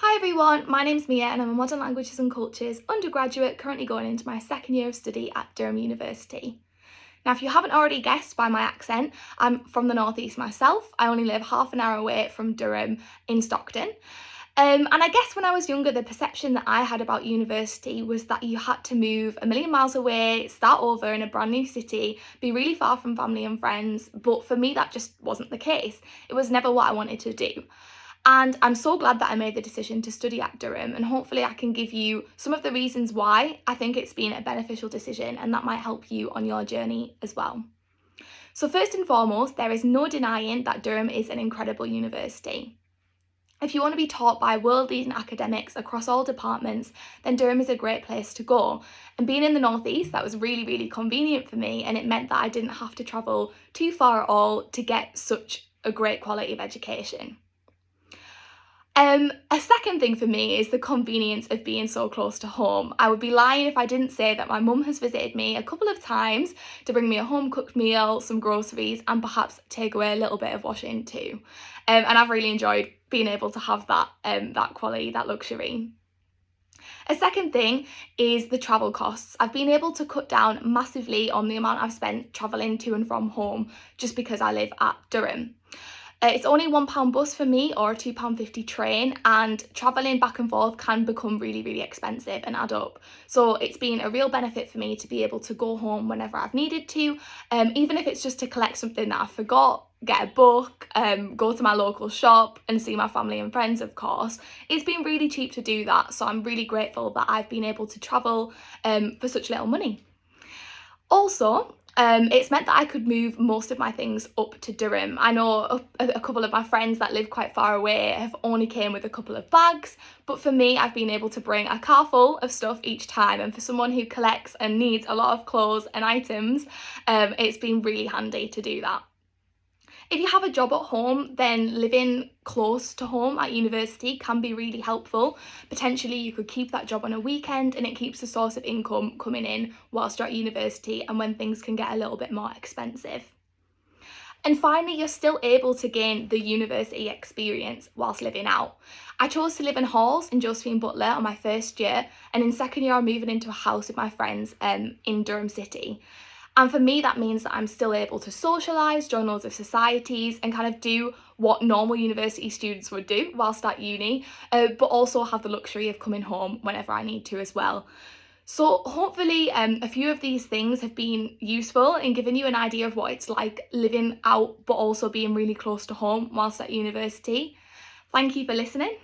Hi everyone, my name's Mia and I'm a Modern Languages and Cultures undergraduate currently going into my second year of study at Durham University. Now, if you haven't already guessed by my accent, I'm from the northeast myself. I only live half an hour away from Durham in Stockton. And I guess when I was younger, the perception that I had about university was that you had to move a million miles away, start over in a brand new city, be really far from family and friends. But for me, that just wasn't the case. It was never what I wanted to do. And I'm so glad that I made the decision to study at Durham, and hopefully I can give you some of the reasons why I think it's been a beneficial decision, and that might help you on your journey as well. So first and foremost, there is no denying that Durham is an incredible university. If you want to be taught by world-leading academics across all departments, then Durham is a great place to go. And being in the northeast, that was really convenient for me, and it meant that I didn't have to travel too far at all to get such a great quality of education. A second thing for me is the convenience of being so close to home. I would be lying if I didn't say that my mum has visited me a couple of times to bring me a home cooked meal, some groceries, and perhaps take away a little bit of washing too. And I've really enjoyed being able to have that quality, that luxury. A second thing is the travel costs. I've been able to cut down massively on the amount I've spent travelling to and from home just because I live at Durham. It's only £1 bus for me or a £2.50 train, and travelling back and forth can become really expensive and add up. So it's been a real benefit for me to be able to go home whenever I've needed to, even if it's just to collect something that I forgot, get a book, go to my local shop and see my family and friends, of course. It's been really cheap to do that, so I'm really grateful that I've been able to travel for such little money. Also, it's meant that I could move most of my things up to Durham. I know a couple of my friends that live quite far away have only came with a couple of bags, but for me, I've been able to bring a car full of stuff each time, and for someone who collects and needs a lot of clothes and items, it's been really handy to do that. If you have a job at home, then living close to home at university can be really helpful. Potentially you could keep that job on a weekend and it keeps a source of income coming in whilst you're at university and when things can get a little bit more expensive. And finally, you're still able to gain the university experience whilst living out. I chose to live in halls in Josephine Butler on my first year, and in second year I'm moving into a house with my friends in Durham City. And for me, that means that I'm still able to socialise, join loads of societies and kind of do what normal university students would do whilst at uni, but also have the luxury of coming home whenever I need to as well. So hopefully a few of these things have been useful in giving you an idea of what it's like living out, but also being really close to home whilst at university. Thank you for listening.